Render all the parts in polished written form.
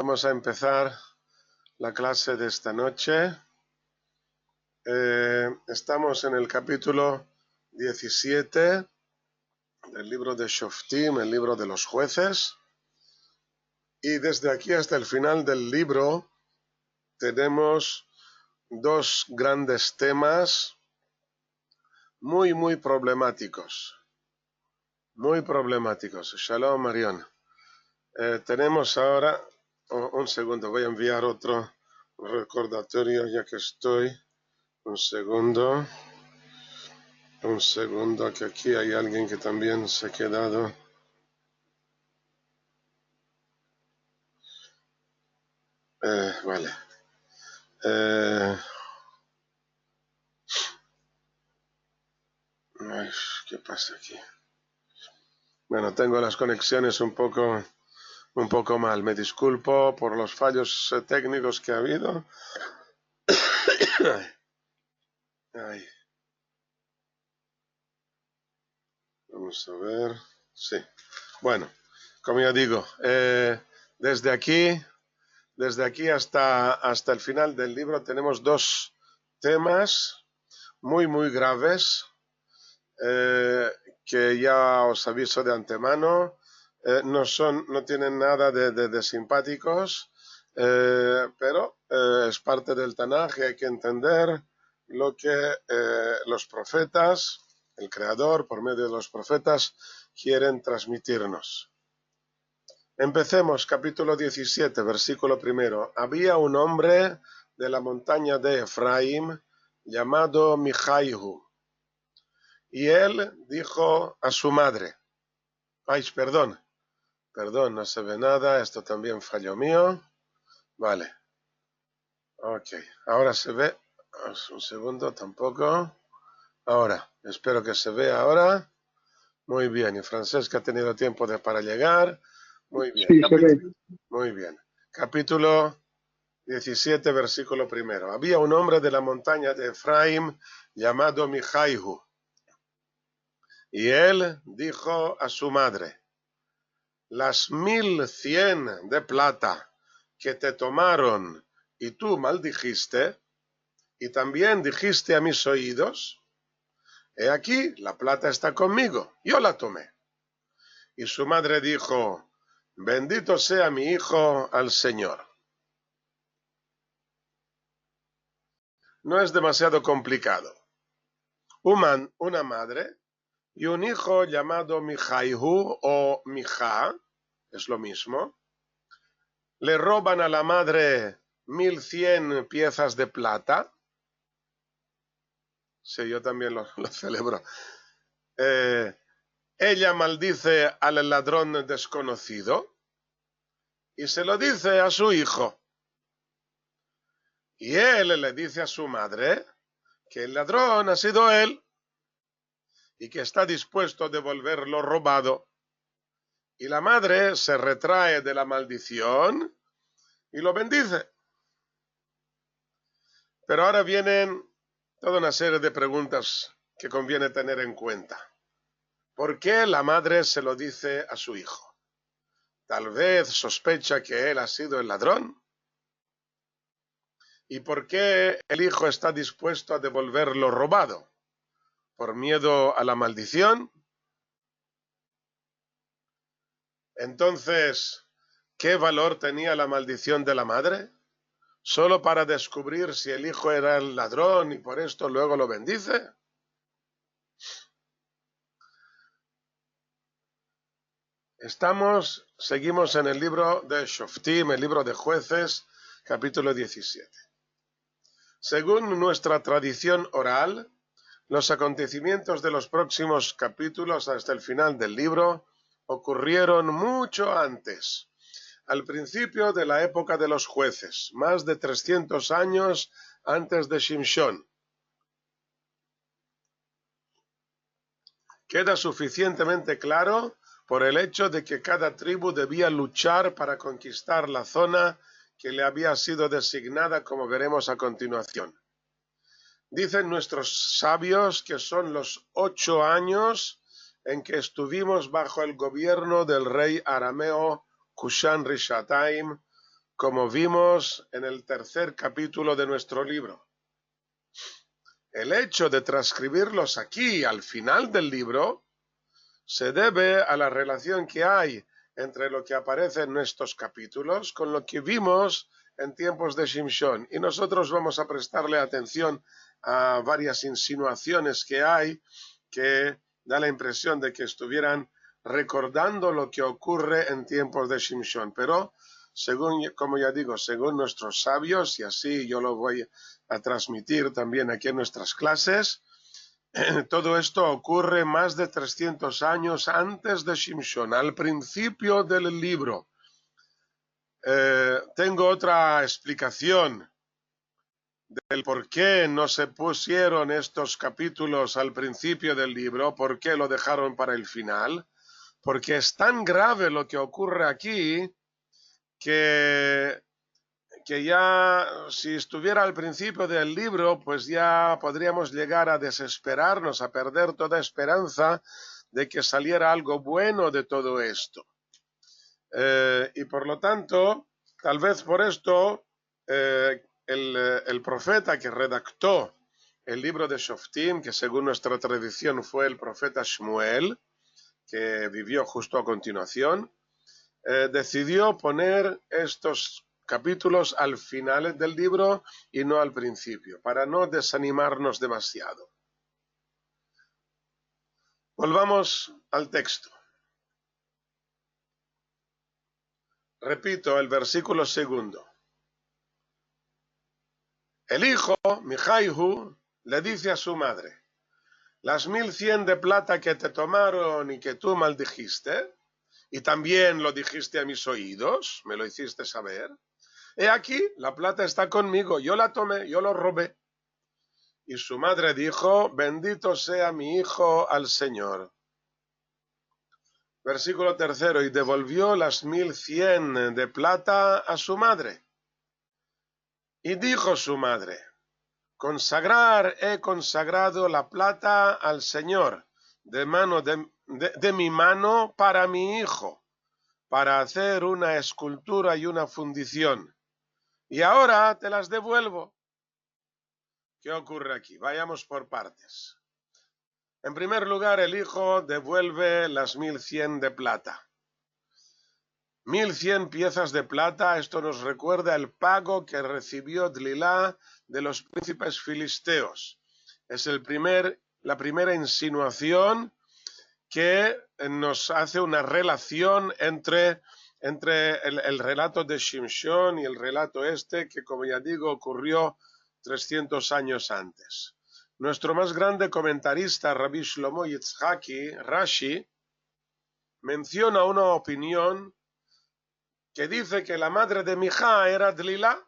Vamos a empezar la clase de esta noche. Estamos en el capítulo 17 del libro de Shoftim, el libro de los jueces. Y desde aquí hasta el final del libro tenemos dos grandes temas muy problemáticos. Muy problemáticos. Shalom, Marion. Tenemos ahora... un segundo, voy a enviar otro recordatorio ya que estoy. Un segundo, que aquí hay alguien que también se ha quedado. Vale. ¿Qué pasa aquí? Bueno, tengo las conexiones un poco mal. Me disculpo por los fallos técnicos que ha habido. Ay. Vamos a ver. Sí. Bueno, como ya digo, desde aquí hasta el final del libro tenemos dos temas muy graves que ya os aviso de antemano. No tienen nada de simpáticos, pero es parte del Tanaj y hay que entender lo que los profetas, el Creador, por medio de los profetas, quieren transmitirnos. Empecemos, capítulo 17, versículo 1. Había un hombre de la montaña de Efraín llamado Mijaihu, y él dijo a su madre, perdón, no se ve nada, esto también fallo mío. Vale. Ok, ahora se ve. Un segundo, tampoco. Ahora, espero que se vea ahora. Muy bien, y Francesca ha tenido tiempo para llegar. Muy bien. Sí, se ve. Muy bien. Capítulo 17, versículo 1. Había un hombre de la montaña de Efraín llamado Mijaihu, y él dijo a su madre, las 1100 de plata que te tomaron y tú maldijiste, y también dijiste a mis oídos, he aquí, la plata está conmigo, yo la tomé. Y su madre dijo, bendito sea mi hijo al Señor. No es demasiado complicado. Una madre y un hijo llamado Mijaihu o Mijá, es lo mismo, le roban a la madre 1100 piezas de plata. Sí, yo también lo celebro. Ella maldice al ladrón desconocido y se lo dice a su hijo. Y él le dice a su madre que el ladrón ha sido él y que está dispuesto a devolver lo robado. Y la madre se retrae de la maldición y lo bendice. Pero ahora vienen toda una serie de preguntas que conviene tener en cuenta. ¿Por qué la madre se lo dice a su hijo? Tal vez sospecha que él ha sido el ladrón. ¿Y por qué el hijo está dispuesto a devolver lo robado? ¿Por miedo a la maldición? Entonces, ¿qué valor tenía la maldición de la madre? ¿Solo para descubrir si el hijo era el ladrón y por esto luego lo bendice? Seguimos en el libro de Shoftim, el libro de jueces, capítulo 17. Según nuestra tradición oral, los acontecimientos de los próximos capítulos hasta el final del libro ocurrieron mucho antes, al principio de la época de los jueces, más de 300 años antes de Shimshon. Queda suficientemente claro por el hecho de que cada tribu debía luchar para conquistar la zona que le había sido designada, como veremos a continuación. Dicen nuestros sabios que son los 8 años en que estuvimos bajo el gobierno del rey arameo Kushan Rishataim, como vimos en el tercer capítulo de nuestro libro. El hecho de transcribirlos aquí al final del libro se debe a la relación que hay entre lo que aparece en estos capítulos con lo que vimos en tiempos de Shimshon. Y nosotros vamos a prestarle atención a varias insinuaciones que hay que da la impresión de que estuvieran recordando lo que ocurre en tiempos de Shimshon. Pero, según, como ya digo, según nuestros sabios, y así yo lo voy a transmitir también aquí en nuestras clases, todo esto ocurre más de 300 años antes de Shimshon, al principio del libro. Tengo otra explicación del por qué no se pusieron estos capítulos al principio del libro, por qué lo dejaron para el final, porque es tan grave lo que ocurre aquí que ya si estuviera al principio del libro, pues ya podríamos llegar a desesperarnos, a perder toda esperanza de que saliera algo bueno de todo esto. Y por lo tanto, tal vez por esto, el profeta que redactó el libro de Shoftim, que según nuestra tradición fue el profeta Shmuel, que vivió justo a continuación, decidió poner estos capítulos al final del libro y no al principio, para no desanimarnos demasiado. Volvamos al texto. Repito el versículo segundo. El hijo, Mijaihu, le dice a su madre: las 1100 de plata que te tomaron y que tú maldijiste, y también lo dijiste a mis oídos, me lo hiciste saber. He aquí, la plata está conmigo, yo la tomé, yo lo robé. Y su madre dijo: bendito sea mi hijo al Señor. Versículo tercero, y devolvió las 1100 de plata a su madre. Y dijo su madre: consagrar he consagrado la plata al Señor de mi mano para mi hijo, para hacer una escultura y una fundición. Y ahora te las devuelvo. ¿Qué ocurre aquí? Vayamos por partes. En primer lugar, el hijo devuelve las 1100 de plata. 1100 piezas de plata, esto nos recuerda el pago que recibió Dlilá de los príncipes filisteos. Es la primera insinuación que nos hace una relación entre el relato de Shimshon y el relato este, que como ya digo ocurrió 300 años antes. Nuestro más grande comentarista, Rabbi Shlomo Yitzhaki, Rashi, menciona una opinión que dice que la madre de Mijá era Dlilá.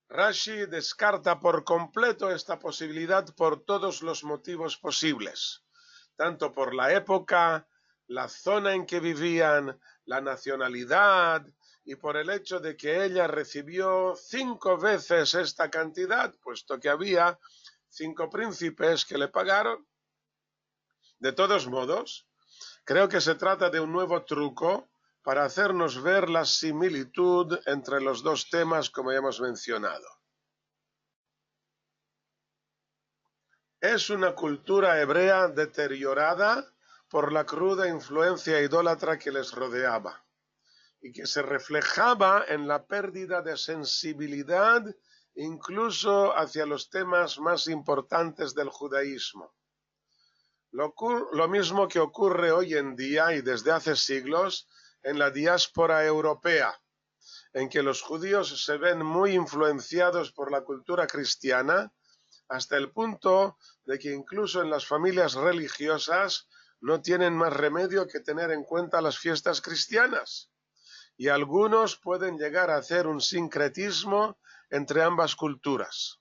Rashi descarta por completo esta posibilidad por todos los motivos posibles, tanto por la época, la zona en que vivían, la nacionalidad y por el hecho de que ella recibió 5 veces esta cantidad, puesto que había 5 príncipes que le pagaron. De todos modos, creo que se trata de un nuevo truco para hacernos ver la similitud entre los dos temas como ya hemos mencionado. Es una cultura hebrea deteriorada por la cruda influencia idólatra que les rodeaba y que se reflejaba en la pérdida de sensibilidad incluso hacia los temas más importantes del judaísmo. Lo mismo que ocurre hoy en día y desde hace siglos en la diáspora europea, en que los judíos se ven muy influenciados por la cultura cristiana, hasta el punto de que incluso en las familias religiosas no tienen más remedio que tener en cuenta las fiestas cristianas. Y algunos pueden llegar a hacer un sincretismo entre ambas culturas.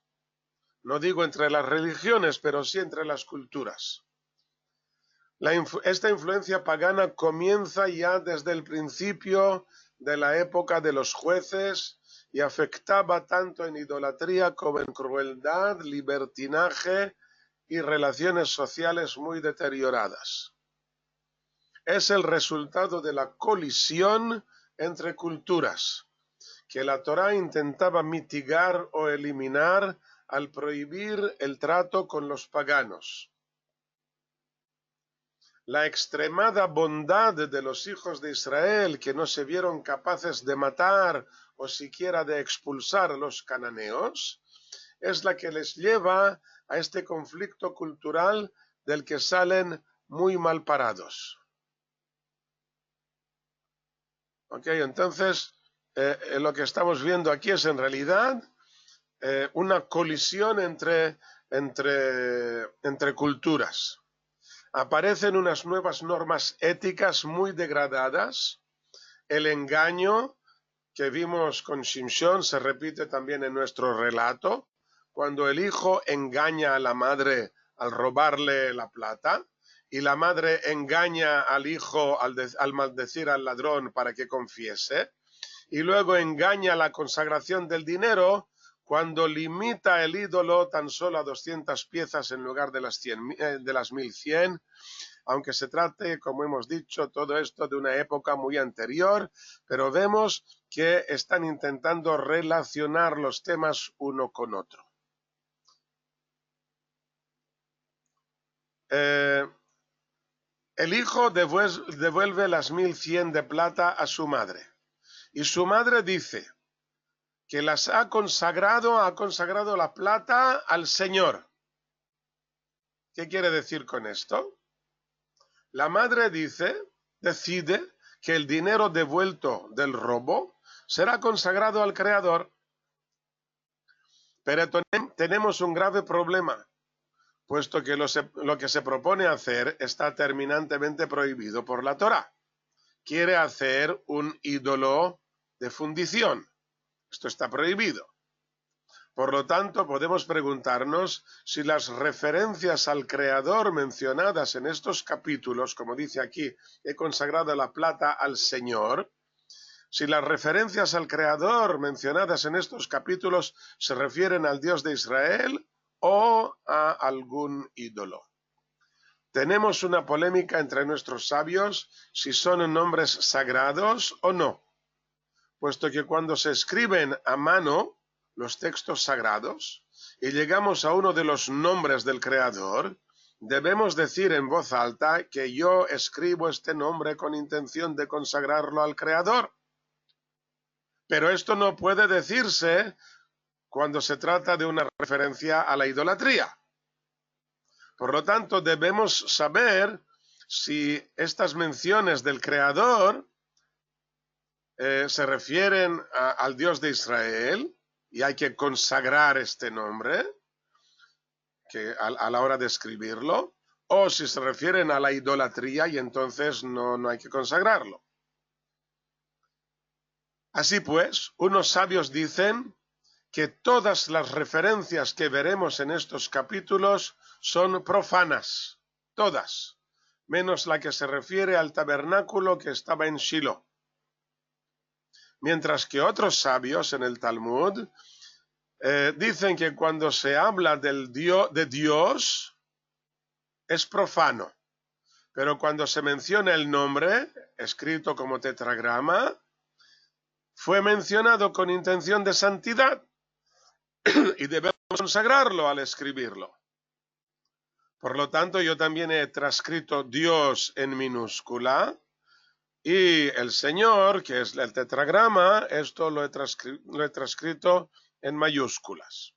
No digo entre las religiones, pero sí entre las culturas. Esta influencia pagana comienza ya desde el principio de la época de los jueces y afectaba tanto en idolatría como en crueldad, libertinaje y relaciones sociales muy deterioradas. Es el resultado de la colisión entre culturas, que la Torá intentaba mitigar o eliminar al prohibir el trato con los paganos. La extremada bondad de los hijos de Israel, que no se vieron capaces de matar o siquiera de expulsar a los cananeos, es la que les lleva a este conflicto cultural del que salen muy mal parados. ¿Ok? Entonces, lo que estamos viendo aquí es en realidad una colisión entre culturas. Aparecen unas nuevas normas éticas muy degradadas. El engaño que vimos con Shimshon se repite también en nuestro relato, cuando el hijo engaña a la madre al robarle la plata y la madre engaña al hijo al maldecir al ladrón para que confiese, y luego engaña la consagración del dinero cuando limita el ídolo tan solo a 200 piezas en lugar de las 1100, aunque se trate, como hemos dicho, todo esto de una época muy anterior, pero vemos que están intentando relacionar los temas uno con otro. El hijo devuelve las 1100 de plata a su madre, y su madre dice que las ha consagrado la plata al Señor. ¿Qué quiere decir con esto? La madre decide que el dinero devuelto del robo será consagrado al Creador. Pero tenemos un grave problema, puesto que lo que se propone hacer está terminantemente prohibido por la Torá. Quiere hacer un ídolo de fundición. Esto está prohibido. Por lo tanto, podemos preguntarnos si las referencias al Creador mencionadas en estos capítulos, como dice aquí, he consagrado la plata al Señor, si las referencias al Creador mencionadas en estos capítulos se refieren al Dios de Israel o a algún ídolo. Tenemos una polémica entre nuestros sabios si son nombres sagrados o no, puesto que cuando se escriben a mano los textos sagrados y llegamos a uno de los nombres del Creador, debemos decir en voz alta que yo escribo este nombre con intención de consagrarlo al Creador. Pero esto no puede decirse cuando se trata de una referencia a la idolatría. Por lo tanto, debemos saber si estas menciones del Creador se refieren al Dios de Israel y hay que consagrar este nombre a la hora de escribirlo, o si se refieren a la idolatría y entonces no hay que consagrarlo. Así pues, unos sabios dicen que todas las referencias que veremos en estos capítulos son profanas, todas, menos la que se refiere al tabernáculo que estaba en Shiloh. Mientras que otros sabios en el Talmud dicen que cuando se habla de Dios es profano, pero cuando se menciona el nombre, escrito como tetragrama, fue mencionado con intención de santidad y debemos consagrarlo al escribirlo. Por lo tanto, yo también he transcrito Dios en minúscula y el Señor, que es el tetragrama, esto lo he transcrito en mayúsculas.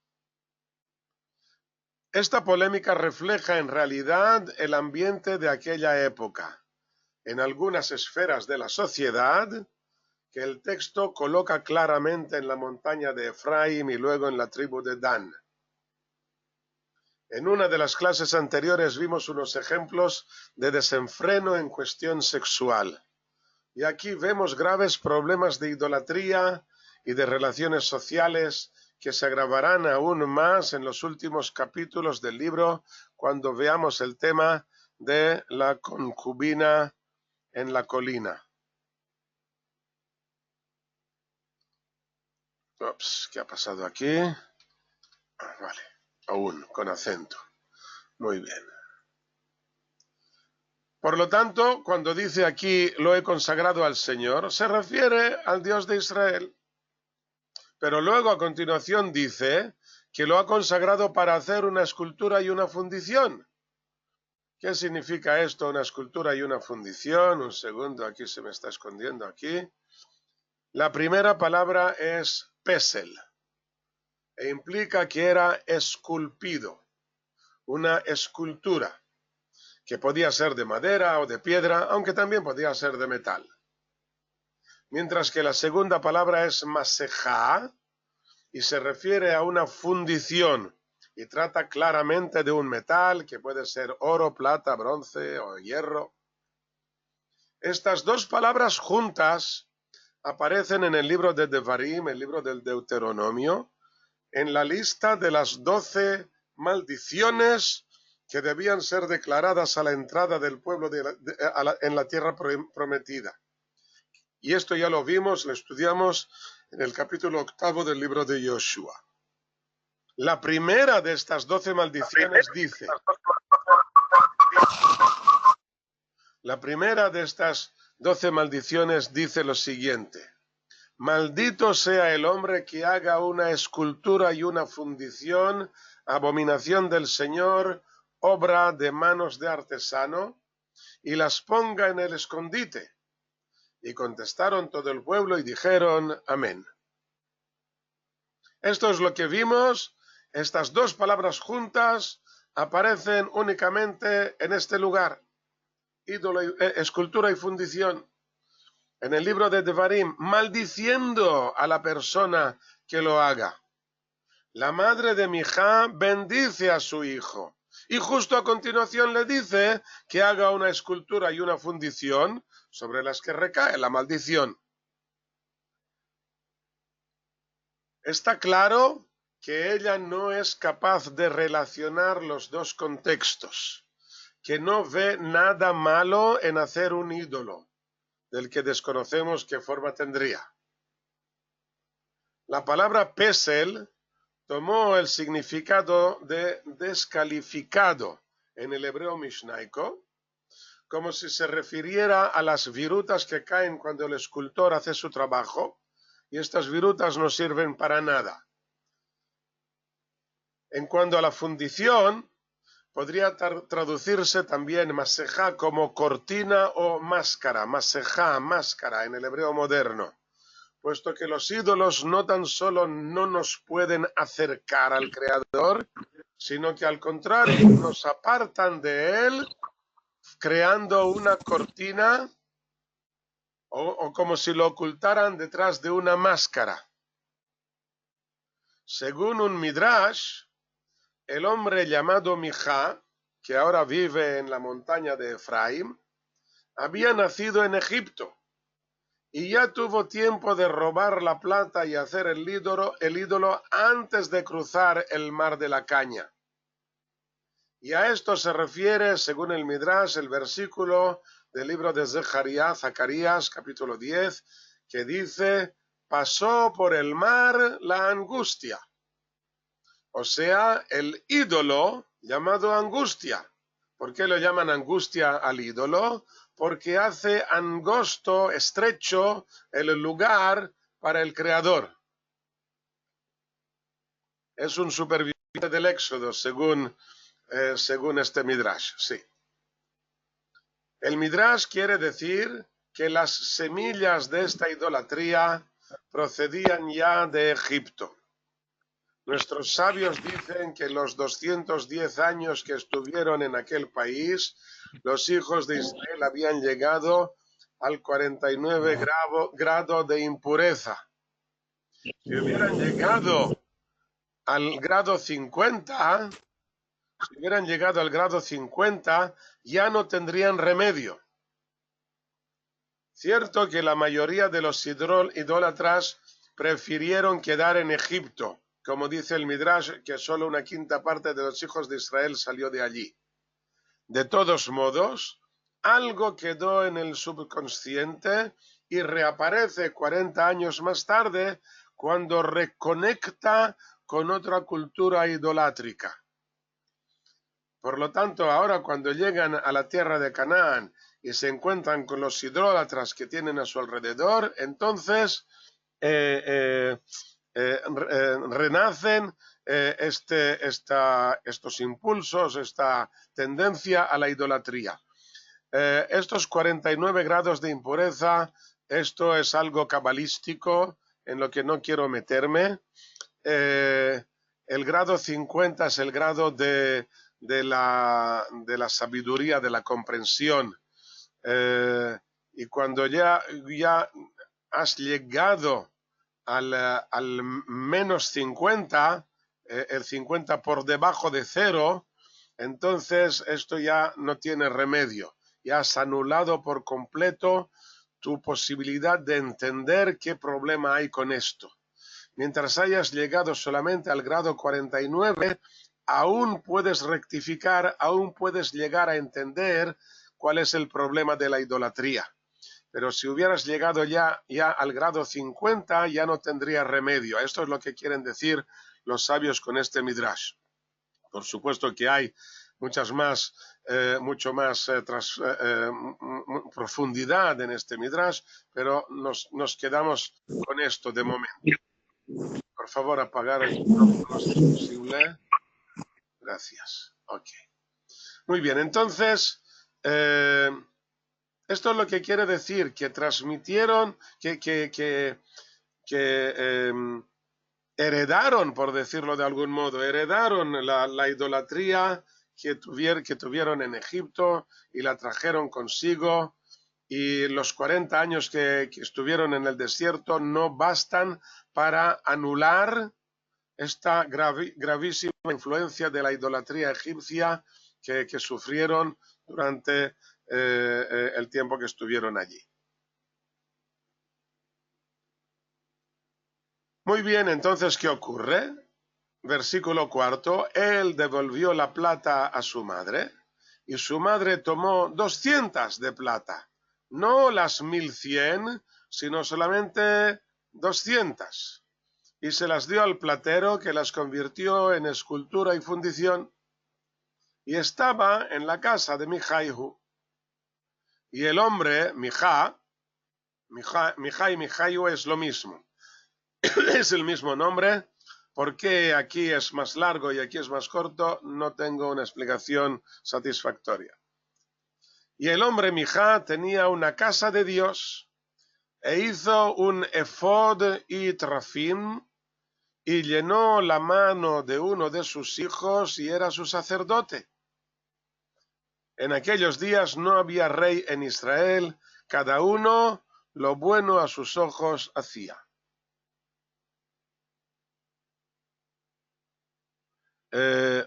Esta polémica refleja en realidad el ambiente de aquella época. En algunas esferas de la sociedad, que el texto coloca claramente en la montaña de Efraim y luego en la tribu de Dan. En una de las clases anteriores vimos unos ejemplos de desenfreno en cuestión sexual. Y aquí vemos graves problemas de idolatría y de relaciones sociales que se agravarán aún más en los últimos capítulos del libro cuando veamos el tema de la concubina en la colina. Ups, ¿qué ha pasado aquí? Vale, aún, con acento. Muy bien. Por lo tanto, cuando dice aquí lo he consagrado al Señor, se refiere al Dios de Israel. Pero luego a continuación dice que lo ha consagrado para hacer una escultura y una fundición. ¿Qué significa esto, una escultura y una fundición? Un segundo, aquí se me está escondiendo aquí. La primera palabra es pesel e implica que era esculpido, una escultura, que podía ser de madera o de piedra, aunque también podía ser de metal. Mientras que la segunda palabra es masejá y se refiere a una fundición y trata claramente de un metal que puede ser oro, plata, bronce o hierro. Estas dos palabras juntas aparecen en el libro de Devarim, el libro del Deuteronomio, en la lista de las 12 maldiciones que debían ser declaradas a la entrada del pueblo en la tierra prometida. Y esto ya lo vimos, lo estudiamos en el capítulo 8 del libro de Joshua. La primera de estas 12 maldiciones dice, lo siguiente: maldito sea el hombre que haga una escultura y una fundición, abominación del Señor, obra de manos de artesano, y las ponga en el escondite. Y contestaron todo el pueblo y dijeron, amén. Esto es lo que vimos. Estas dos palabras juntas aparecen únicamente en este lugar, escultura y fundición. En el libro de Devarim, maldiciendo a la persona que lo haga. La madre de Mijá bendice a su hijo y justo a continuación le dice que haga una escultura y una fundición sobre las que recae la maldición. Está claro que ella no es capaz de relacionar los dos contextos, que no ve nada malo en hacer un ídolo, del que desconocemos qué forma tendría. La palabra pesel tomó el significado de descalificado en el hebreo mishnaico, como si se refiriera a las virutas que caen cuando el escultor hace su trabajo, y estas virutas no sirven para nada. En cuanto a la fundición, podría traducirse también masejá como cortina o máscara, masejá, máscara en el hebreo moderno, puesto que los ídolos no tan solo no nos pueden acercar al Creador, sino que al contrario nos apartan de Él, creando una cortina o como si lo ocultaran detrás de una máscara. Según un midrash, el hombre llamado Mijá, que ahora vive en la montaña de Efraín, había nacido en Egipto y ya tuvo tiempo de robar la plata y hacer el ídolo antes de cruzar el mar de la caña. Y a esto se refiere, según el Midrash, el versículo del libro de Zacarías, capítulo 10, que dice, pasó por el mar la angustia. O sea, el ídolo llamado angustia. ¿Por qué lo llaman angustia al ídolo? Porque hace angosto, estrecho, el lugar para el Creador. Es un superviviente del Éxodo, según este Midrash, sí. El Midrash quiere decir que las semillas de esta idolatría procedían ya de Egipto. Nuestros sabios dicen que los 210 años que estuvieron en aquel país, los hijos de Israel habían llegado al 49 grado de impureza. Si hubieran llegado al grado 50, ya no tendrían remedio. Cierto que la mayoría de los idólatras prefirieron quedar en Egipto, como dice el Midrash, que solo una quinta parte de los hijos de Israel salió de allí. De todos modos, algo quedó en el subconsciente y reaparece 40 años más tarde cuando reconecta con otra cultura idolátrica. Por lo tanto, ahora cuando llegan a la tierra de Canaán y se encuentran con los idólatras que tienen a su alrededor, entonces renacen estos impulsos, esta tendencia a la idolatría. Estos 49 grados de impureza, esto es algo cabalístico en lo que no quiero meterme. El grado 50 es el grado de la sabiduría, de la comprensión. Y cuando ya has llegado al menos 50, el 50 por debajo de cero, entonces esto ya no tiene remedio. Ya has anulado por completo tu posibilidad de entender qué problema hay con esto. Mientras hayas llegado solamente al grado 49, aún puedes rectificar, aún puedes llegar a entender cuál es el problema de la idolatría. Pero si hubieras llegado ya al grado 50, ya no tendría remedio. Esto es lo que quieren decir los sabios con este midrash. Por supuesto que hay mucho más profundidad en este midrash, pero nos quedamos con esto de momento. Por favor, apagar el micrófono si es posible. Gracias. Ok. Muy bien, entonces, esto es lo que quiere decir, que transmitieron, que heredaron, por decirlo de algún modo, heredaron la idolatría que tuvieron en Egipto y la trajeron consigo. Y los 40 años que estuvieron en el desierto no bastan para anular esta gravísima influencia de la idolatría egipcia que sufrieron durante el tiempo que estuvieron allí. Muy bien, entonces, ¿qué ocurre? Versículo 4, él devolvió la plata a su madre y su madre tomó 200 de plata, no las 1100, sino solamente 200. Y se las dio al platero, que las convirtió en escultura y fundición, y estaba en la casa de Mijaihu. Y el hombre, Mijá y Mijaihu es lo mismo, es el mismo nombre. ¿Por qué aquí es más largo y aquí es más corto? No tengo una explicación satisfactoria. Y el hombre Mijá tenía una casa de Dios e hizo un efod y trafim, y llenó la mano de uno de sus hijos y era su sacerdote. En aquellos días no había rey en Israel, cada uno lo bueno a sus ojos hacía.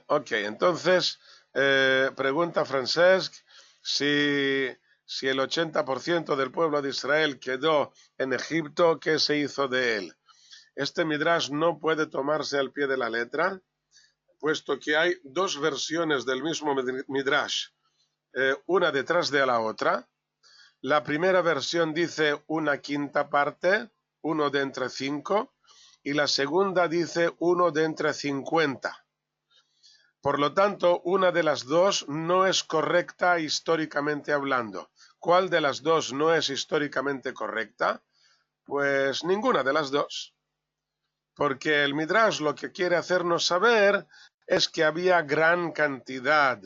Ok, entonces pregunta Francesc si el 80% del pueblo de Israel quedó en Egipto, ¿qué se hizo de él? Este midrash no puede tomarse al pie de la letra, puesto que hay dos versiones del mismo midrash, una detrás de la otra. La primera versión dice 1/5 parte, 1 de entre 5, y la segunda dice 1 de entre 50. Por lo tanto, una de las dos no es correcta históricamente hablando. ¿Cuál de las dos no es históricamente correcta? Pues ninguna de las dos. Porque el Midrash lo que quiere hacernos saber es que había gran cantidad,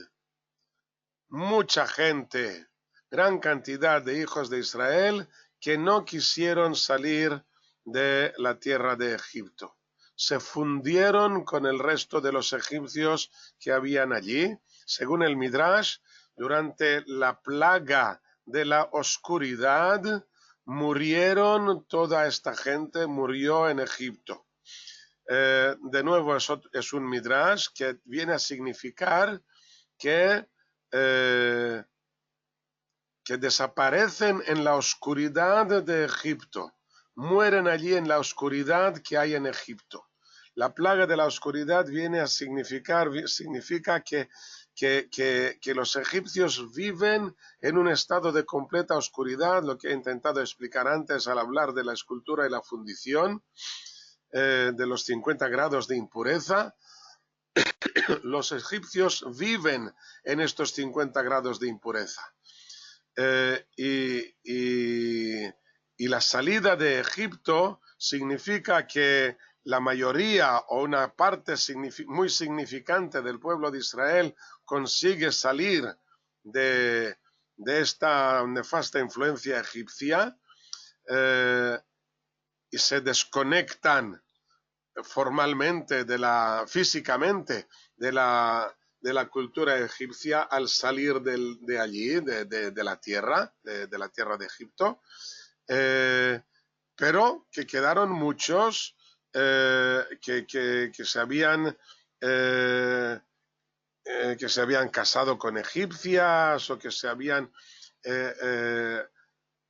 mucha gente, gran cantidad de hijos de Israel que no quisieron salir de la tierra de Egipto. Se fundieron con el resto de los egipcios que habían allí. Según el Midrash, durante la plaga de la oscuridad, murieron toda esta gente, murió en Egipto. De nuevo, eso es un Midrash que viene a significar que desaparecen en la oscuridad de Egipto, mueren allí en la oscuridad que hay en Egipto. La plaga de la oscuridad viene a significa que los egipcios viven en un estado de completa oscuridad, lo que he intentado explicar antes al hablar de la escultura y la fundición, de los 50 grados de impureza. Los egipcios viven en estos 50 grados de impureza. Y la salida de Egipto significa que la mayoría o una parte muy significante del pueblo de Israel consigue salir de esta nefasta influencia egipcia y se desconectan formalmente, físicamente, de la cultura egipcia al salir de allí, de la tierra, de la tierra de Egipto, pero que quedaron muchos que se habían casado con egipcias o que se habían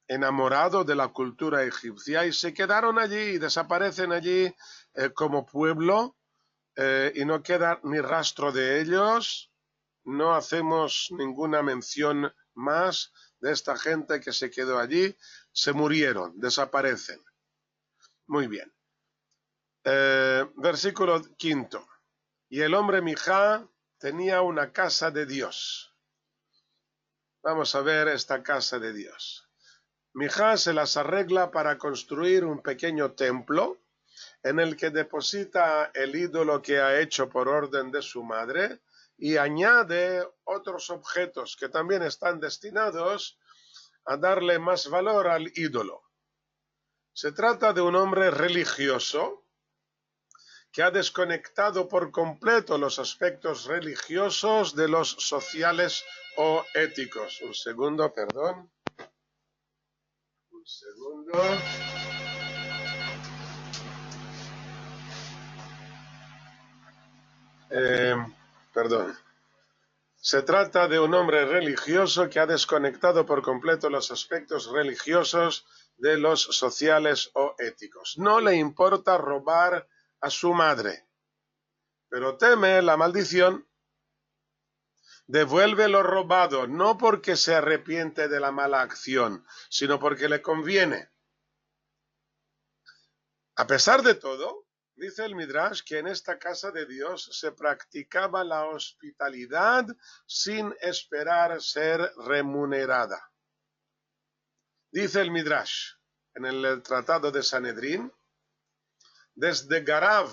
enamorado de la cultura egipcia y se quedaron allí y desaparecen allí como pueblo y no queda ni rastro de ellos. No hacemos ninguna mención más de esta gente que se quedó allí. Se murieron, desaparecen. Muy bien. Versículo 5. Y el hombre Mijá tenía una casa de Dios. Vamos a ver esta casa de Dios. Mijá se las arregla para construir un pequeño templo en el que deposita el ídolo que ha hecho por orden de su madre y añade otros objetos que también están destinados a darle más valor al ídolo. Se trata de un hombre religioso que ha desconectado por completo los aspectos religiosos de los sociales o éticos. Un segundo, perdón. Un segundo. Perdón. Se trata de un hombre religioso que ha desconectado por completo los aspectos religiosos de los sociales o éticos. No le importa robar a su madre, pero teme la maldición. Devuelve lo robado, no porque se arrepiente de la mala acción, sino porque le conviene. A pesar de todo, dice el Midrash que en esta casa de Dios se practicaba la hospitalidad sin esperar ser remunerada. Dice el Midrash en el Tratado de Sanedrín, desde Garav,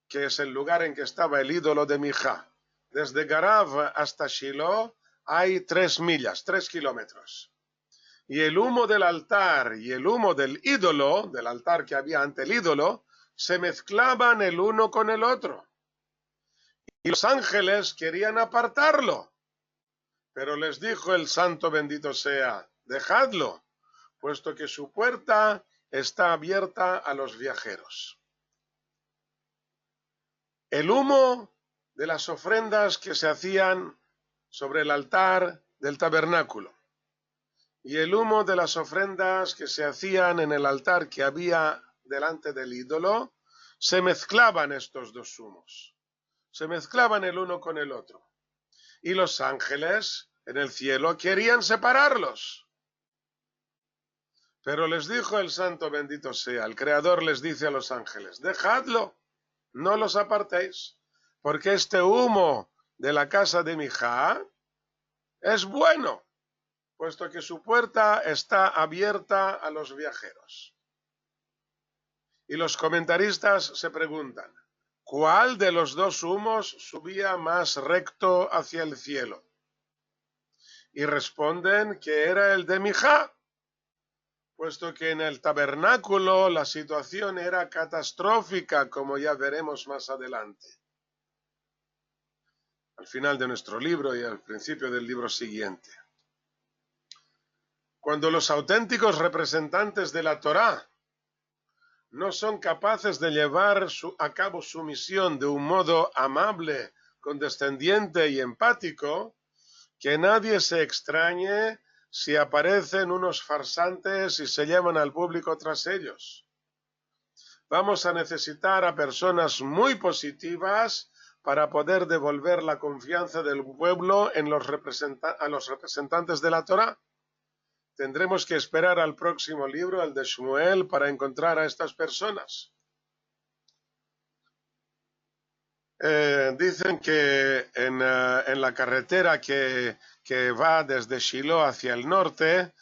que es el lugar en que estaba el ídolo de Mijá, desde Garav hasta Shiloh hay 3 millas, 3 kilómetros. Y el humo del altar y el humo del ídolo, del altar que había ante el ídolo, se mezclaban el uno con el otro. Y los ángeles querían apartarlo. Pero les dijo el santo bendito sea, dejadlo, puesto que su puerta está abierta a los viajeros. El humo de las ofrendas que se hacían sobre el altar del tabernáculo y el humo de las ofrendas que se hacían en el altar que había delante del ídolo, se mezclaban estos dos humos, se mezclaban el uno con el otro. Y los ángeles en el cielo querían separarlos. Pero les dijo el santo bendito sea, el Creador les dice a los ángeles, dejadlo, no los apartéis, porque este humo de la casa de Mijá es bueno, puesto que su puerta está abierta a los viajeros. Y los comentaristas se preguntan, ¿cuál de los dos humos subía más recto hacia el cielo? Y responden que era el de Mijá, puesto que en el tabernáculo la situación era catastrófica, como ya veremos más adelante. Al final de nuestro libro y al principio del libro siguiente. Cuando los auténticos representantes de la Torá no son capaces de llevar a cabo su misión de un modo amable, condescendiente y empático, que nadie se extrañe si aparecen unos farsantes y se llevan al público tras ellos. Vamos a necesitar a personas muy positivas para poder devolver la confianza del pueblo en a los representantes de la Torá. Tendremos que esperar al próximo libro, el de Shmuel, para encontrar a estas personas. Dicen que en la carretera que va desde Shiloh hacia el norte,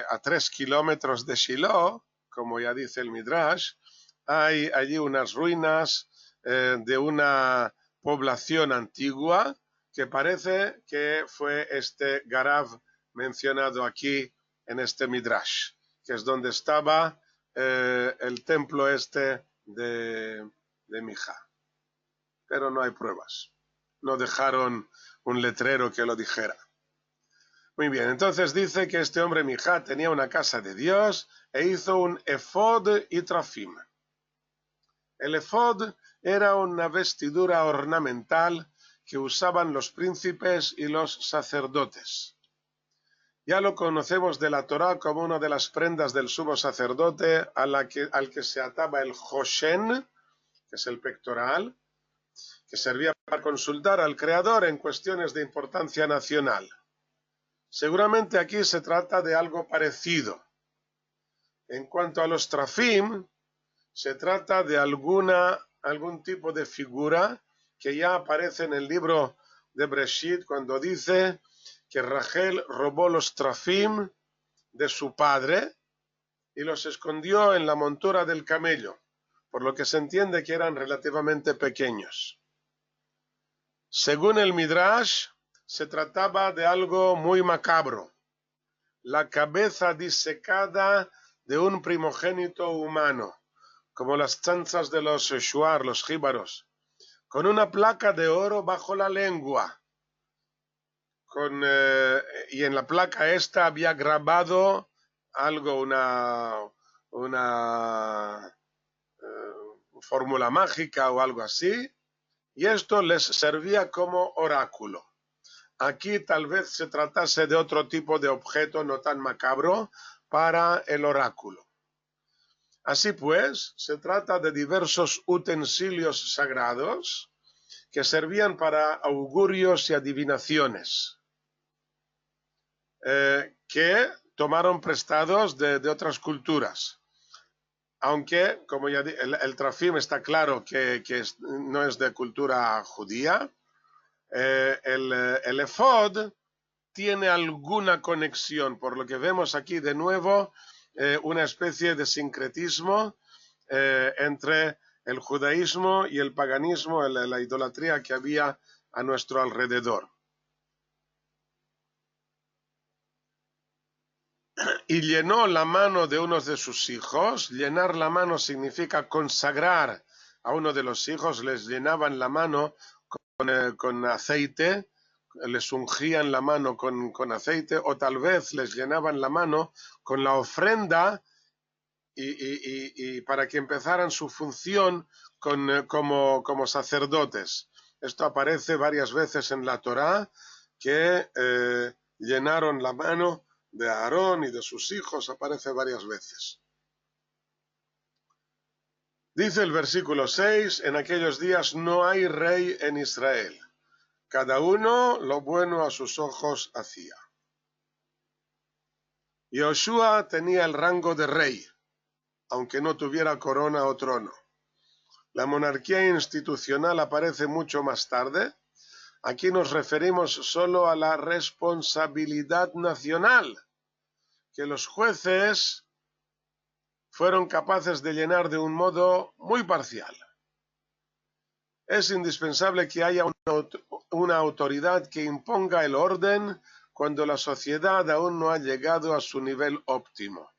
a 3 kilómetros de Shiloh, como ya dice el Midrash, hay allí unas ruinas de una población antigua que parece que fue este Garav mencionado aquí en este Midrash, que es donde estaba el templo este de Mija. Pero no hay pruebas. No dejaron un letrero que lo dijera. Muy bien, entonces dice que este hombre Mija tenía una casa de Dios e hizo un efod y trafim. El efod era una vestidura ornamental que usaban los príncipes y los sacerdotes. Ya lo conocemos de la Torá como una de las prendas del sumo sacerdote al que se ataba el Hoshen, que es el pectoral, que servía para consultar al Creador en cuestiones de importancia nacional. Seguramente aquí se trata de algo parecido. En cuanto a los trafim, se trata de algún tipo de figura que ya aparece en el libro de Breshit cuando dice que Rachel robó los trafim de su padre y los escondió en la montura del camello, por lo que se entiende que eran relativamente pequeños. Según el Midrash, se trataba de algo muy macabro, la cabeza disecada de un primogénito humano, como las chanzas de los shuar, los jíbaros, con una placa de oro bajo la lengua. Y en la placa esta había grabado algo, una fórmula mágica o algo así, y esto les servía como oráculo. Aquí tal vez se tratase de otro tipo de objeto no tan macabro para el oráculo. Así pues, se trata de diversos utensilios sagrados que servían para augurios y adivinaciones, que tomaron prestados de otras culturas. Aunque, como ya dije, el trafim está claro que no es de cultura judía, el efod tiene alguna conexión, por lo que vemos aquí de nuevo una especie de sincretismo entre el judaísmo y el paganismo, la idolatría que había a nuestro alrededor. Y llenó la mano de uno de sus hijos. Llenar la mano significa consagrar a uno de los hijos. Les llenaban la mano con aceite, les ungían la mano con aceite, o tal vez les llenaban la mano con la ofrenda y para que empezaran su función como sacerdotes. Esto aparece varias veces en la Torá, que llenaron la mano de Aarón y de sus hijos, aparece varias veces. Dice el versículo 6, en aquellos días no hay rey en Israel. Cada uno lo bueno a sus ojos hacía. Yoshua tenía el rango de rey, aunque no tuviera corona o trono. La monarquía institucional aparece mucho más tarde. Aquí nos referimos solo a la responsabilidad nacional, que los jueces fueron capaces de llenar de un modo muy parcial. Es indispensable que haya una autoridad que imponga el orden cuando la sociedad aún no ha llegado a su nivel óptimo.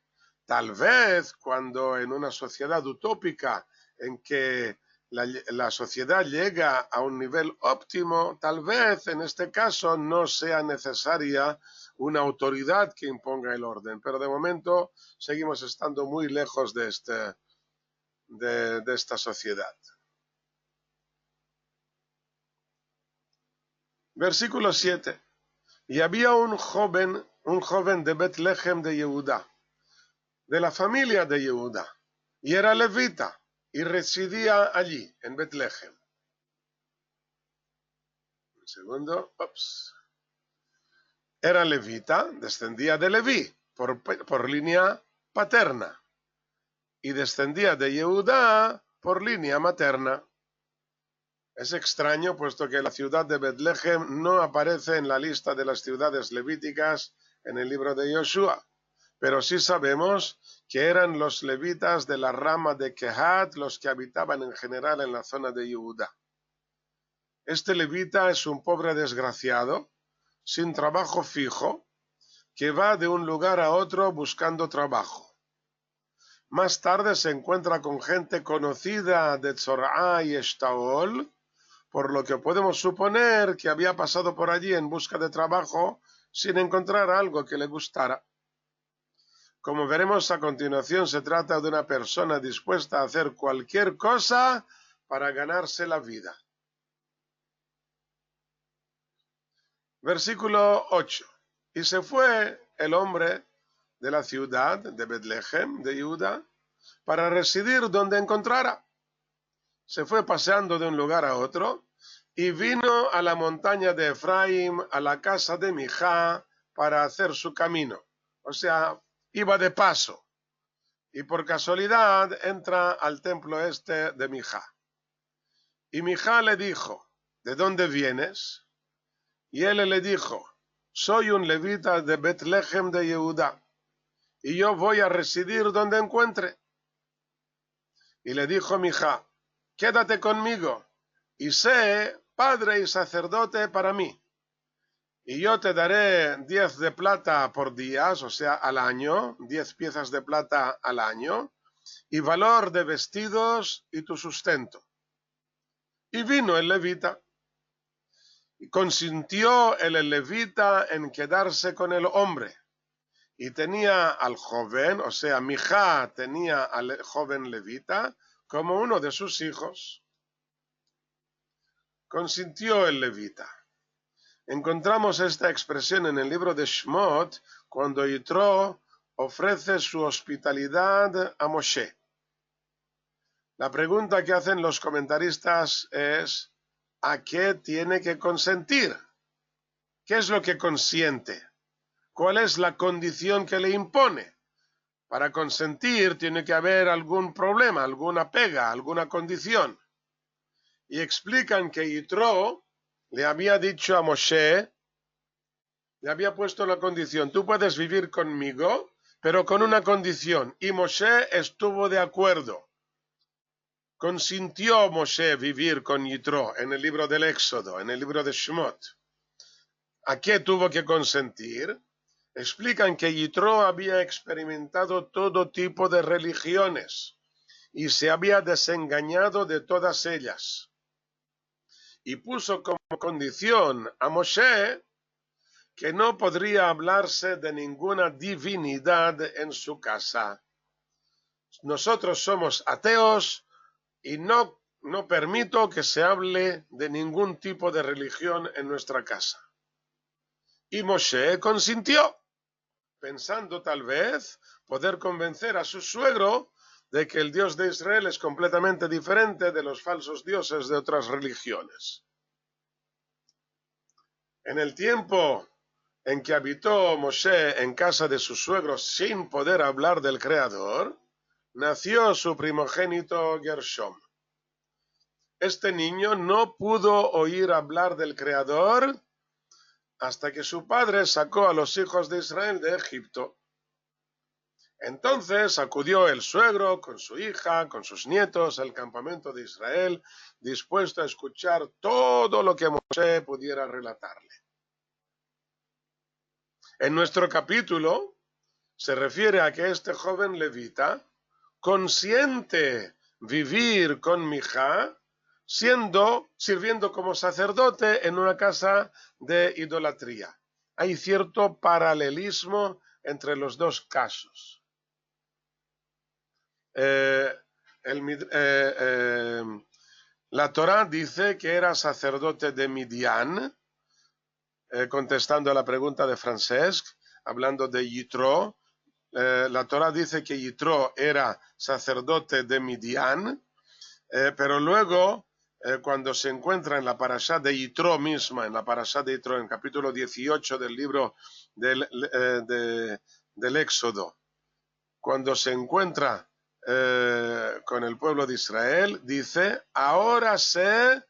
Tal vez cuando en una sociedad utópica en que la sociedad llega a un nivel óptimo, tal vez en este caso no sea necesaria una autoridad que imponga el orden, pero de momento seguimos estando muy lejos de esta sociedad. Versículo 7. Y había un joven de Betlehem de Yehudá, de la familia de Yehudá, y era levita, y residía allí, en Betlehem. Un segundo. Era levita, descendía de Leví, por línea paterna, y descendía de Yehudá por línea materna. Es extraño, puesto que la ciudad de Betlehem no aparece en la lista de las ciudades levíticas en el libro de Yoshua, pero sí sabemos que eran los levitas de la rama de Kehat los que habitaban en general en la zona de Yehuda. Este levita es un pobre desgraciado, sin trabajo fijo, que va de un lugar a otro buscando trabajo. Más tarde se encuentra con gente conocida de Tzorá y Eshtaol, por lo que podemos suponer que había pasado por allí en busca de trabajo sin encontrar algo que le gustara. Como veremos a continuación, se trata de una persona dispuesta a hacer cualquier cosa para ganarse la vida. Versículo 8. Y se fue el hombre de la ciudad de Betlehem, de Judá, para residir donde encontrara. Se fue paseando de un lugar a otro y vino a la montaña de Efraim, a la casa de Mijá, para hacer su camino. O sea, iba de paso. Y por casualidad entra al templo este de Mijá. Y Mijá le dijo, ¿de dónde vienes? Y él le dijo, soy un levita de Betlehem de Judá, y yo voy a residir donde encuentre. Y le dijo Mijá, quédate conmigo, y sé padre y sacerdote para mí. Y yo te daré 10 de plata por días, o sea, al año, 10 piezas de plata al año, y valor de vestidos y tu sustento. Y vino el levita, y consintió el levita en quedarse con el hombre, y tenía al joven, o sea, Mijá tenía al joven levita como uno de sus hijos. Consintió el levita. Encontramos esta expresión en el libro de Shmot, cuando Yitro ofrece su hospitalidad a Moshe. La pregunta que hacen los comentaristas es, ¿a qué tiene que consentir? ¿Qué es lo que consiente? ¿Cuál es la condición que le impone? Para consentir tiene que haber algún problema, alguna pega, alguna condición. Y explican que Yitro le había dicho a Moshe, le había puesto la condición, tú puedes vivir conmigo, pero con una condición. Y Moshe estuvo de acuerdo. Consintió Moshe vivir con Yitro en el libro del Éxodo, en el libro de Shemot. ¿A qué tuvo que consentir? Explican que Yitro había experimentado todo tipo de religiones y se había desengañado de todas ellas. Y puso como condición a Moshe que no podría hablarse de ninguna divinidad en su casa. Nosotros somos ateos y no permito que se hable de ningún tipo de religión en nuestra casa. Y Moshe consintió, pensando tal vez poder convencer a su suegro de que el Dios de Israel es completamente diferente de los falsos dioses de otras religiones. En el tiempo en que habitó Moshe en casa de su suegro sin poder hablar del Creador, nació su primogénito Gershom. Este niño no pudo oír hablar del Creador hasta que su padre sacó a los hijos de Israel de Egipto. Entonces acudió el suegro con su hija, con sus nietos, al campamento de Israel, dispuesto a escuchar todo lo que Moshe pudiera relatarle. En nuestro capítulo se refiere a que este joven levita consiente vivir con Mijá, sirviendo como sacerdote en una casa de idolatría. Hay cierto paralelismo entre los dos casos. La Torá dice que era sacerdote de Midian, contestando a la pregunta de Francesc, hablando de Yitro. La Torá dice que Yitro era sacerdote de Midian, pero luego, cuando se encuentra en la parashá de Yitro misma, en la parashá de Yitro, en el capítulo 18 del libro del Éxodo, cuando se encuentra con el pueblo de Israel, dice, ahora sé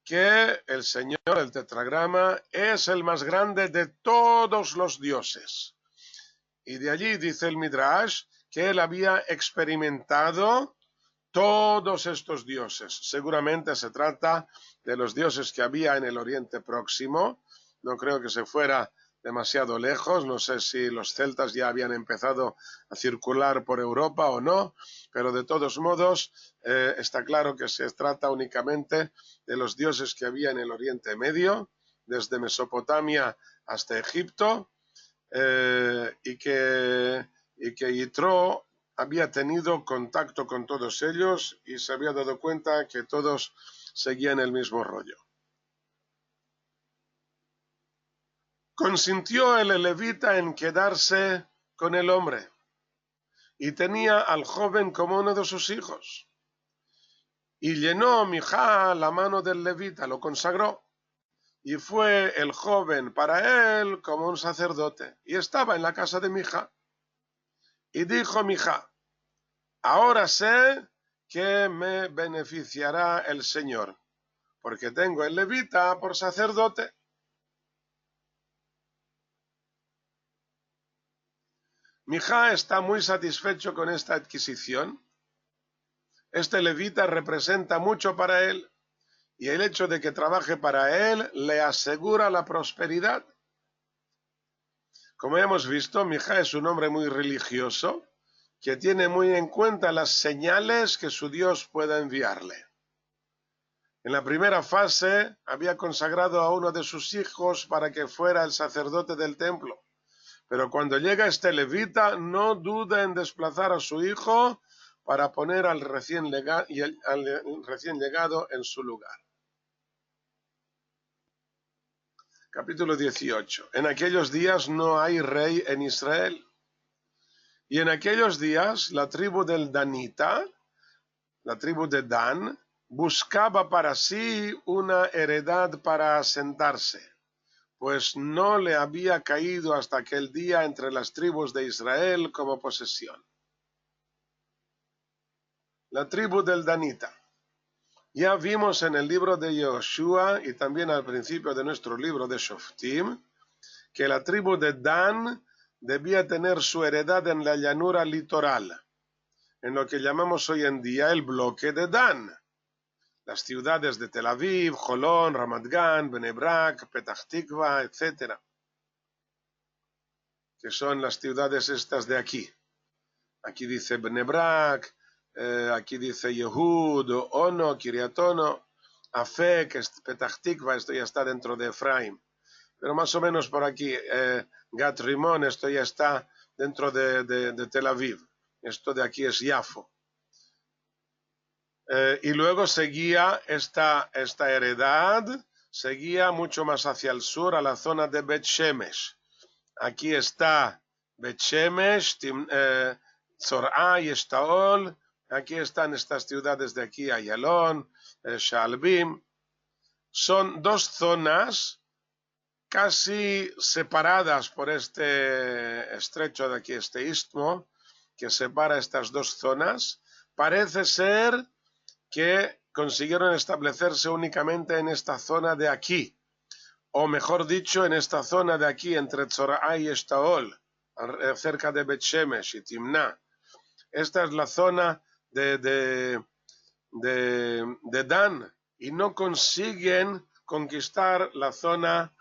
que el Señor, el tetragrama, es el más grande de todos los dioses. Y de allí dice el Midrash que él había experimentado todos estos dioses. Seguramente se trata de los dioses que había en el Oriente Próximo. No creo que se fuera demasiado lejos. No sé si los celtas ya habían empezado a circular por Europa o no, pero de todos modos está claro que se trata únicamente de los dioses que había en el Oriente Medio, desde Mesopotamia hasta Egipto, y que Yitro había tenido contacto con todos ellos y se había dado cuenta que todos seguían el mismo rollo. Consintió el levita en quedarse con el hombre y tenía al joven como uno de sus hijos. Y llenó Mijá la mano del levita, lo consagró, y fue el joven para él como un sacerdote, y estaba en la casa de Mijá. Y dijo Mijá: ahora sé que me beneficiará el Señor, porque tengo el levita por sacerdote. Mijá está muy satisfecho con esta adquisición. Este levita representa mucho para él, y el hecho de que trabaje para él le asegura la prosperidad. Como hemos visto, Mijá es un hombre muy religioso, que tiene muy en cuenta las señales que su Dios pueda enviarle. En la primera fase había consagrado a uno de sus hijos para que fuera el sacerdote del templo, pero cuando llega este levita no duda en desplazar a su hijo para poner al recién llegado en su lugar. Capítulo 18. En aquellos días no hay rey en Israel. Y en aquellos días la tribu del Danita, la tribu de Dan, buscaba para sí una heredad para asentarse, pues no le había caído hasta aquel día entre las tribus de Israel como posesión. La tribu del Danita. Ya vimos en el libro de Yoshua y también al principio de nuestro libro de Shoftim que la tribu de Dan debía tener su heredad en la llanura litoral, en lo que llamamos hoy en día el bloque de Dan. Las ciudades de Tel Aviv, Jolón, Ramat Gan, Bnei Brak, Petah Tikva, etc., que son las ciudades estas de aquí. Aquí dice Bnei Brak, aquí dice Yehud, Ono, Kiryat Ono, Afek, Petah Tikva, esto ya está dentro de Efraim. Pero más o menos por aquí, Gat Rimón, esto ya está dentro de Tel Aviv. Esto de aquí es Yafo. Y luego seguía esta heredad, seguía mucho más hacia el sur, a la zona de Bet Shemesh. Aquí está Bet Shemesh, Zorá y Eshtaol. Aquí están estas ciudades de aquí, Ayalon, Shaalbim. Son dos zonas casi separadas por este estrecho de aquí, este istmo, que separa estas dos zonas. Parece ser que consiguieron establecerse únicamente en esta zona de aquí, o mejor dicho, en esta zona de aquí, entre Tzorá y Eshtaol, cerca de Bet Shemesh y Timná. Esta es la zona de Dan, y no consiguen conquistar la zona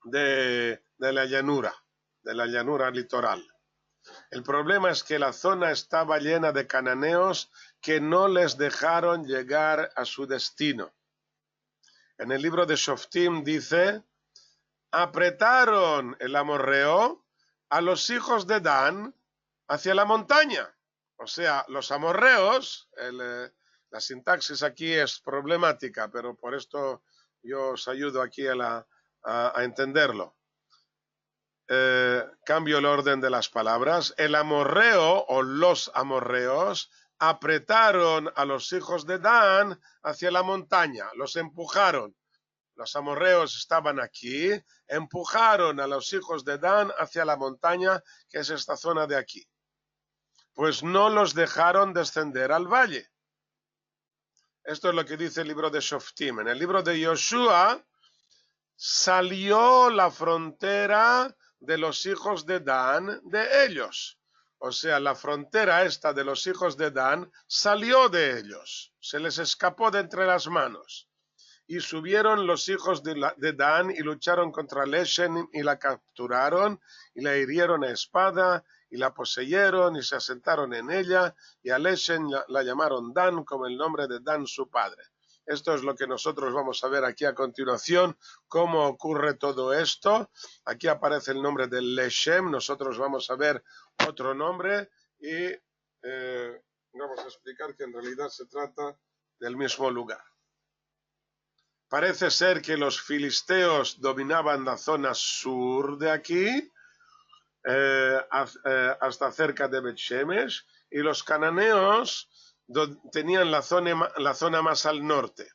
de la llanura litoral. El problema es que la zona estaba llena de cananeos que no les dejaron llegar a su destino. En el libro de Shoftim dice: apretaron el amorreo a los hijos de Dan hacia la montaña. O sea, los amorreos, la sintaxis aquí es problemática, pero por esto yo os ayudo aquí a entenderlo. Cambio el orden de las palabras. El amorreo o los amorreos apretaron a los hijos de Dan hacia la montaña, los empujaron. Los amorreos estaban aquí, empujaron a los hijos de Dan hacia la montaña, que es esta zona de aquí. Pues no los dejaron descender al valle. Esto es lo que dice el libro de Shoftim. En el libro de Yoshua salió la frontera de los hijos de Dan de ellos. O sea, la frontera esta de los hijos de Dan salió de ellos, se les escapó de entre las manos. Y subieron los hijos de Dan y lucharon contra Leshem y la capturaron y la hirieron a espada y la poseyeron y se asentaron en ella y a Leshem la llamaron Dan como el nombre de Dan su padre. Esto es lo que nosotros vamos a ver aquí a continuación, cómo ocurre todo esto. Aquí aparece el nombre de Leshem, nosotros vamos a ver otro nombre y vamos a explicar que en realidad se trata del mismo lugar. Parece ser que los filisteos dominaban la zona sur de aquí, hasta cerca de Bet-Shemesh, y los cananeos tenían la zona más al norte.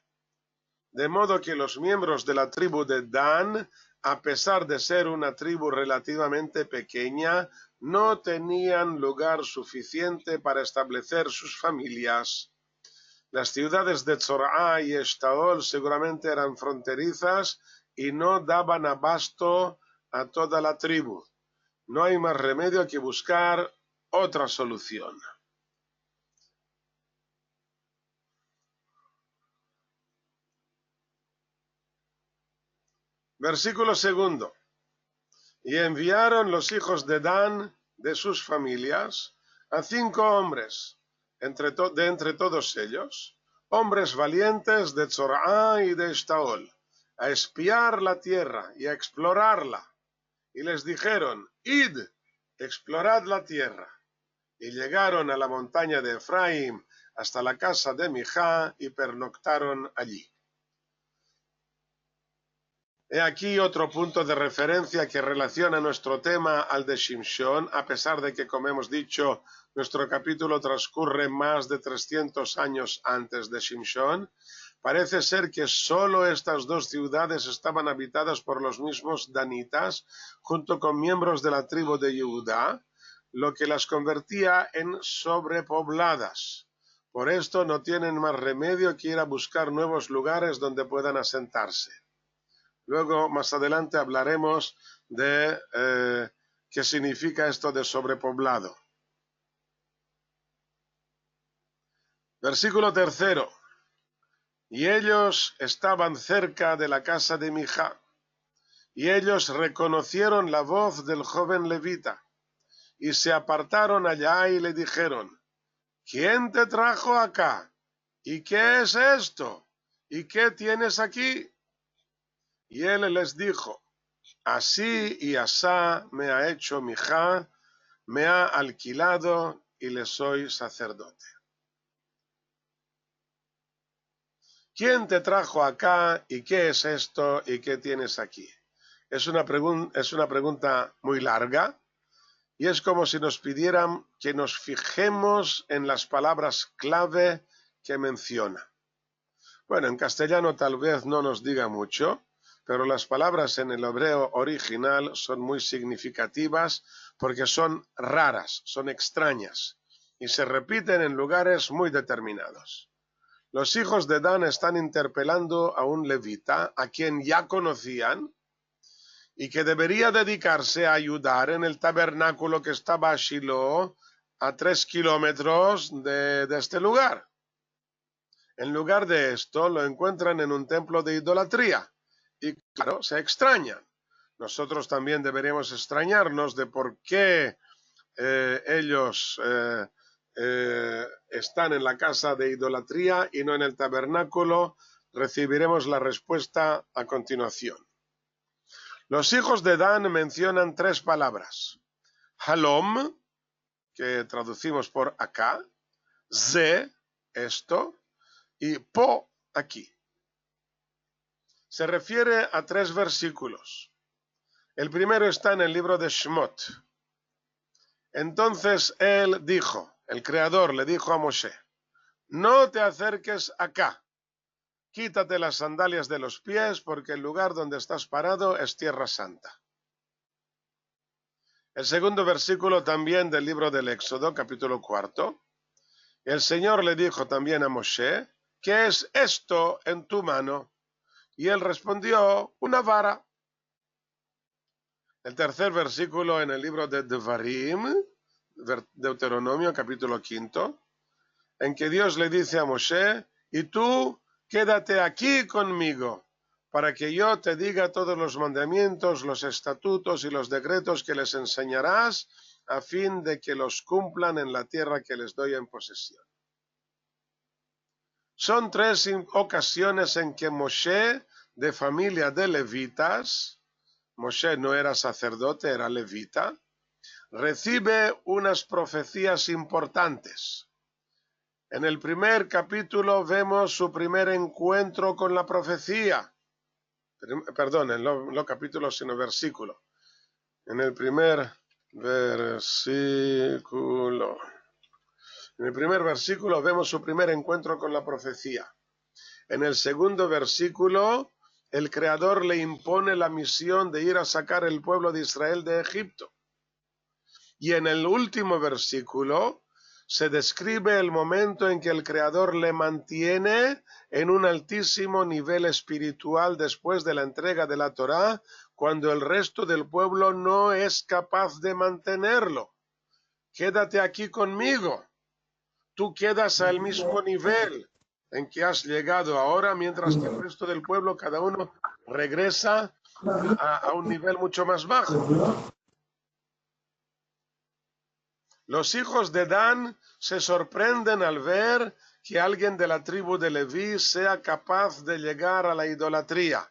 De modo que los miembros de la tribu de Dan, a pesar de ser una tribu relativamente pequeña, no tenían lugar suficiente para establecer sus familias. Las ciudades de Tzorá y Eshtaol seguramente eran fronterizas y no daban abasto a toda la tribu. No hay más remedio que buscar otra solución. Versículo 2. Y enviaron los hijos de Dan de sus familias a 5 hombres de entre todos ellos, hombres valientes de Tzorá y de Eshtaol, a espiar la tierra y a explorarla. Y les dijeron, id, explorad la tierra. Y llegaron a la montaña de Efraim hasta la casa de Mijá y pernoctaron allí. He aquí otro punto de referencia que relaciona nuestro tema al de Shimshon, a pesar de que, como hemos dicho, nuestro capítulo transcurre más de 300 años antes de Shimshon. Parece ser que solo estas dos ciudades estaban habitadas por los mismos danitas, junto con miembros de la tribu de Judá, lo que las convertía en sobrepobladas. Por esto no tienen más remedio que ir a buscar nuevos lugares donde puedan asentarse. Luego, más adelante, hablaremos de qué significa esto de sobrepoblado. Versículo 3. Y ellos estaban cerca de la casa de Mijá, y ellos reconocieron la voz del joven levita, y se apartaron allá y le dijeron, ¿quién te trajo acá? ¿Y qué es esto? ¿Y qué tienes aquí? Y él les dijo, así y asá me ha hecho Mijá, me ha alquilado y le soy sacerdote. ¿Quién te trajo acá y qué es esto y qué tienes aquí? Es una pregunta muy larga y es como si nos pidieran que nos fijemos en las palabras clave que menciona. Bueno, en castellano tal vez no nos diga mucho, pero las palabras en el hebreo original son muy significativas porque son raras, son extrañas y se repiten en lugares muy determinados. Los hijos de Dan están interpelando a un levita a quien ya conocían y que debería dedicarse a ayudar en el tabernáculo que estaba a Shiloh, a 3 kilómetros de este lugar. En lugar de esto, lo encuentran en un templo de idolatría. Y claro, se extrañan. Nosotros también deberíamos extrañarnos de por qué ellos están en la casa de idolatría y no en el tabernáculo. Recibiremos la respuesta a continuación. Los hijos de Dan mencionan 3 palabras. Halom, que traducimos por acá, Ze, esto, y Po, aquí. Se refiere a 3 versículos. El primero está en el libro de Shemot. Entonces él dijo, el Creador le dijo a Moshe, no te acerques acá, quítate las sandalias de los pies porque el lugar donde estás parado es tierra santa. El segundo versículo también del libro del Éxodo, capítulo 4. El Señor le dijo también a Moshe, ¿qué es esto en tu mano? Y él respondió, una vara. El tercer versículo en el libro de Devarim, Deuteronomio capítulo 5, en que Dios le dice a Moshe, y tú quédate aquí conmigo, para que yo te diga todos los mandamientos, los estatutos y los decretos que les enseñarás, a fin de que los cumplan en la tierra que les doy en posesión. Son 3 ocasiones en que Moshe, de familia de levitas, Moshe no era sacerdote, era levita, recibe unas profecías importantes. En el primer capítulo vemos su primer encuentro con la profecía. Perdón, en los capítulos, sino versículo. En el primer versículo. En el primer versículo vemos su primer encuentro con la profecía. En el segundo versículo, el Creador le impone la misión de ir a sacar el pueblo de Israel de Egipto. Y en el último versículo se describe el momento en que el Creador le mantiene en un altísimo nivel espiritual después de la entrega de la Torá, cuando el resto del pueblo no es capaz de mantenerlo. Quédate aquí conmigo. Tú quedas al mismo nivel en que has llegado ahora, mientras que el resto del pueblo, cada uno regresa a un nivel mucho más bajo. Los hijos de Dan se sorprenden al ver que alguien de la tribu de Leví sea capaz de llegar a la idolatría,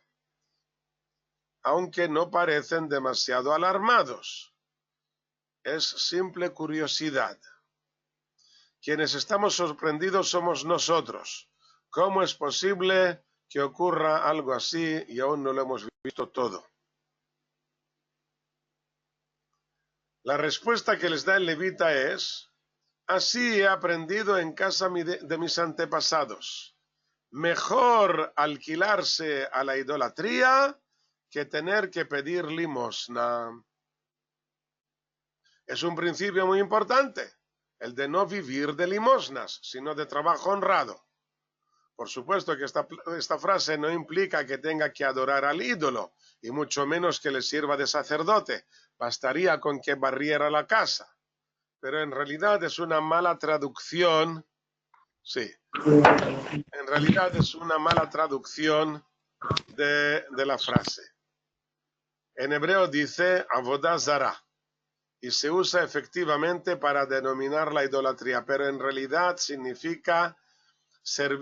aunque no parecen demasiado alarmados. Es simple curiosidad. Quienes estamos sorprendidos somos nosotros. ¿Cómo es posible que ocurra algo así y aún no lo hemos visto todo? La respuesta que les da el levita es: así he aprendido en casa de mis antepasados. Mejor alquilarse a la idolatría que tener que pedir limosna. Es un principio muy importante, el de no vivir de limosnas, sino de trabajo honrado. Por supuesto que esta frase no implica que tenga que adorar al ídolo, y mucho menos que le sirva de sacerdote. Bastaría con que barriera la casa. Pero en realidad es una mala traducción. Sí, en realidad es una mala traducción de la frase. En hebreo dice avodah zará y se usa efectivamente para denominar la idolatría, pero en realidad significa servir